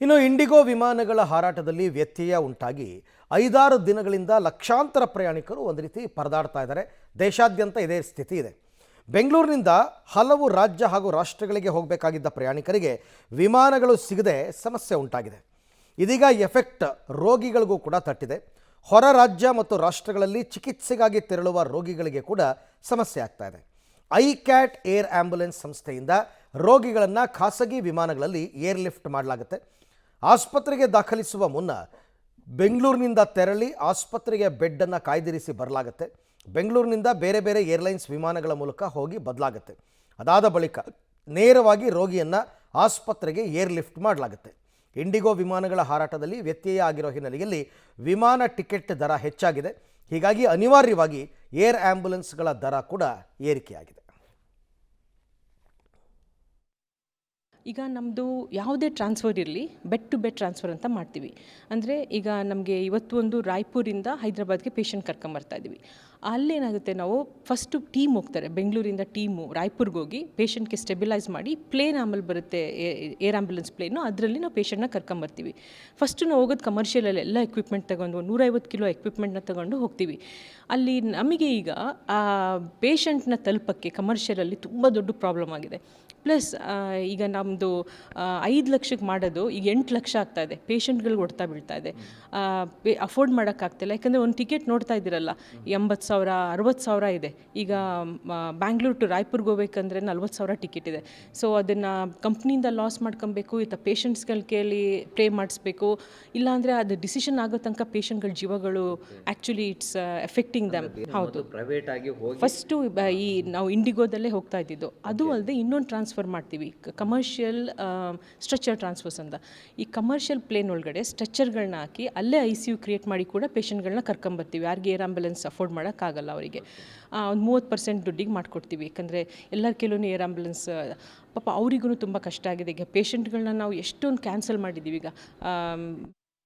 ಇನ್ನು ಇಂಡಿಗೋ ವಿಮಾನಗಳ ಹಾರಾಟದಲ್ಲಿ ವ್ಯತ್ಯಯ ಉಂಟಾಗಿ 5-6 ದಿನಗಳಿಂದ ಲಕ್ಷಾಂತರ ಪ್ರಯಾಣಿಕರು ಒಂದು ರೀತಿ ಪರದಾಡ್ತಾ ಇದ್ದಾರೆ. ದೇಶಾದ್ಯಂತ ಇದೇ ಸ್ಥಿತಿ ಇದೆ. ಬೆಂಗಳೂರಿನಿಂದ ಹಲವು ರಾಜ್ಯ ಹಾಗೂ ರಾಷ್ಟ್ರಗಳಿಗೆ ಹೋಗಬೇಕಾಗಿದ್ದ ಪ್ರಯಾಣಿಕರಿಗೆ ವಿಮಾನಗಳು ಸಿಗದೆ ಸಮಸ್ಯೆ ಉಂಟಾಗಿದೆ. ಇದೀಗ ಎಫೆಕ್ಟ್ ರೋಗಿಗಳಿಗೂ ಕೂಡ ತಟ್ಟಿದೆ. ಹೊರ ರಾಜ್ಯ ಮತ್ತು ರಾಷ್ಟ್ರಗಳಲ್ಲಿ ಚಿಕಿತ್ಸೆಗಾಗಿ ತೆರಳುವ ರೋಗಿಗಳಿಗೆ ಕೂಡ ಸಮಸ್ಯೆ ಆಗ್ತಾ ಇದೆ. ಐಕ್ಯಾಟ್ ಏರ್ ಆಂಬ್ಯುಲೆನ್ಸ್ ಸಂಸ್ಥೆಯಿಂದ ರೋಗಿಗಳನ್ನು ಖಾಸಗಿ ವಿಮಾನಗಳಲ್ಲಿ ಏರ್ ಲಿಫ್ಟ್ ಮಾಡಲಾಗುತ್ತೆ. ಆಸ್ಪತ್ರೆಗೆ ದಾಖಲಿಸುವ ಮುನ್ನ ಬೆಂಗಳೂರಿನಿಂದ ತೆರಳಿ ಆಸ್ಪತ್ರೆಗೆ ಬೆಡ್ಡನ್ನು ಕಾಯ್ದಿರಿಸಿ ಬರಲಾಗುತ್ತೆ. ಬೆಂಗಳೂರಿನಿಂದ ಬೇರೆ ಬೇರೆ ಏರ್ಲೈನ್ಸ್ ವಿಮಾನಗಳ ಮೂಲಕ ಹೋಗಿ ಬದಲಾಗುತ್ತೆ. ಅದಾದ ಬಳಿಕ ನೇರವಾಗಿ ರೋಗಿಯನ್ನು ಆಸ್ಪತ್ರೆಗೆ ಏರ್ ಲಿಫ್ಟ್ ಮಾಡಲಾಗುತ್ತೆ. ಇಂಡಿಗೋ ವಿಮಾನಗಳ ಹಾರಾಟದಲ್ಲಿ ವ್ಯತ್ಯಯ ಆಗಿರೋ ಹಿನ್ನೆಲೆಯಲ್ಲಿ ವಿಮಾನ ಟಿಕೆಟ್ ದರ ಹೆಚ್ಚಾಗಿದೆ. ಹೀಗಾಗಿ ಅನಿವಾರ್ಯವಾಗಿ ಏರ್ ಆಂಬ್ಯುಲೆನ್ಸ್ಗಳ ದರ ಕೂಡ ಏರಿಕೆಯಾಗಿದೆ. ಈಗ ನಮ್ಮದು ಯಾವುದೇ ಟ್ರಾನ್ಸ್ಫರ್ ಇರಲಿ ಬೆಡ್ ಟು ಬೆಡ್ ಟ್ರಾನ್ಸ್ಫರ್ ಅಂತ ಮಾಡ್ತೀವಿ. ಅಂದರೆ ಈಗ ನಮಗೆ ಇವತ್ತು ಒಂದು ರಾಯ್ಪುರಿಂದ ಹೈದ್ರಾಬಾದ್ಗೆ ಪೇಷಂಟ್ ಕರ್ಕೊಂಬರ್ತಾ ಇದ್ದೀವಿ. ಅಲ್ಲೇನಾಗುತ್ತೆ, ನಾವು ಫಸ್ಟು ಟೀಮ್ ಹೋಗ್ತಾರೆ, ಬೆಂಗಳೂರಿಂದ ಟೀಮು ರಾಯ್ಪುರ್ಗೆ ಹೋಗಿ ಪೇಷಂಟ್ಗೆ ಸ್ಟೆಬಿಲೈಸ್ ಮಾಡಿ ಪ್ಲೇನ್ ಆಮೇಲೆ ಬರುತ್ತೆ ಏರ್ ಆಂಬ್ಯುಲೆನ್ಸ್ ಪ್ಲೇನು, ಅದರಲ್ಲಿ ನಾವು ಪೇಷಂಟ್ನ ಕರ್ಕೊಂಬರ್ತೀವಿ. ಫಸ್ಟು ನಾವು ಹೋಗೋದು ಕಮರ್ಷಿಯಲಲ್ಲಿ ಎಲ್ಲ ಎಕ್ವಿಪ್ಮೆಂಟ್ ತೊಗೊಂಡು 150 ಕಿಲೋ ಎಕ್ವಿಪ್ಮೆಂಟ್ನ ತೊಗೊಂಡು ಹೋಗ್ತೀವಿ. ಅಲ್ಲಿ ನಮಗೆ ಈಗ ಆ ಪೇಷಂಟ್ನ ತಲುಪಕ್ಕೆ ಕಮರ್ಷಿಯಲಲ್ಲಿ ತುಂಬ ದೊಡ್ಡ ಪ್ರಾಬ್ಲಮ್ ಆಗಿದೆ. ಪ್ಲಸ್ ಈಗ ನಮ್ಮದು 5 ಲಕ್ಷಕ್ಕೆ ಮಾಡೋದು ಈಗ 8 ಲಕ್ಷ ಆಗ್ತಾಯಿದೆ. ಪೇಷಂಟ್ಗಳಿಗೆ ಹೊಡ್ತಾ ಬೀಳ್ತಾ ಇದೆ. ಅಫೋರ್ಡ್ ಮಾಡೋಕ್ಕಾಗ್ತಿಲ್ಲ. ಯಾಕಂದರೆ ಒಂದು ಟಿಕೆಟ್ ನೋಡ್ತಾ ಇದ್ದೀರಲ್ಲ, 80,000 60,000 ಇದೆ. ಈಗ ಬ್ಯಾಂಗ್ಳೂರ್ ಟು ರಾಯ್ಪುರ್ಗೆ ಹೋಗ್ಬೇಕಂದ್ರೆ 40,000 ಟಿಕೆಟ್ ಇದೆ. ಸೊ ಅದನ್ನು ಕಂಪ್ನಿಯಿಂದ ಲಾಸ್ ಮಾಡ್ಕೊಬೇಕು, ಇತ್ತ ಪೇಷಂಟ್ಸ್ಗಳ ಕೈಯಲ್ಲಿ ಪೇ ಮಾಡಿಸ್ಬೇಕು. ಇಲ್ಲಾಂದರೆ ಅದು ಡಿಸಿಷನ್ ಆಗೋ ತನಕ ಪೇಷಂಟ್ಗಳ ಜೀವಗಳು ಆ್ಯಕ್ಚುಲಿ ಇಟ್ಸ್ ಎಫೆಕ್ಟಿಂಗ್ ದಮ್. ಹೌದು, ಫಸ್ಟು ಈ ನಾವು ಇಂಡಿಗೋದಲ್ಲೇ ಹೋಗ್ತಾ ಇದ್ದಿದ್ದು. ಅದು ಅಲ್ಲದೆ ಇನ್ನೊಂದು ಟ್ರಾನ್ಸ್ಫರ್ ಮಾಡ್ತೀವಿ, ಕಮರ್ಷಿಯಲ್ ಸ್ಟ್ರೆಚರ್ ಟ್ರಾನ್ಸ್ಫರ್ಸ್ ಅಂತ. ಈ ಕಮರ್ಷಿಯಲ್ ಪ್ಲೇನ್ ಒಳಗಡೆ ಸ್ಟ್ರೆಚರ್ಗಳನ್ನ ಹಾಕಿ ಅಲ್ಲೇ ICU ಕ್ರಿಯೇಟ್ ಮಾಡಿ ಕೂಡ ಪೇಷಂಟ್ಗಳನ್ನ ಕರ್ಕೊಂಬರ್ತೀವಿ. ಯಾರಿಗೆ ಏರ್ ಆಂಬ್ಯುಲೆನ್ಸ್ ಅಫೋರ್ಡ್ ಮಾಡೋಕ್ಕಾಗಲ್ಲ ಅವರಿಗೆ ಒಂದು 30% ದುಡ್ಡಿಗೆ ಮಾಡಿಕೊಡ್ತೀವಿ. ಯಾಕಂದರೆ ಎಲ್ಲರ ಕೆಲವೊಂದು ಏರ್ ಆಂಬ್ಯುಲೆನ್ಸ್ ಪಾಪ ಅವರಿಗೂ ತುಂಬ ಕಷ್ಟ ಆಗಿದೆ. ಈಗ ಪೇಷಂಟ್ಗಳನ್ನ ನಾವು ಎಷ್ಟೊಂದು ಕ್ಯಾನ್ಸಲ್ ಮಾಡಿದ್ದೀವಿ. ಈಗ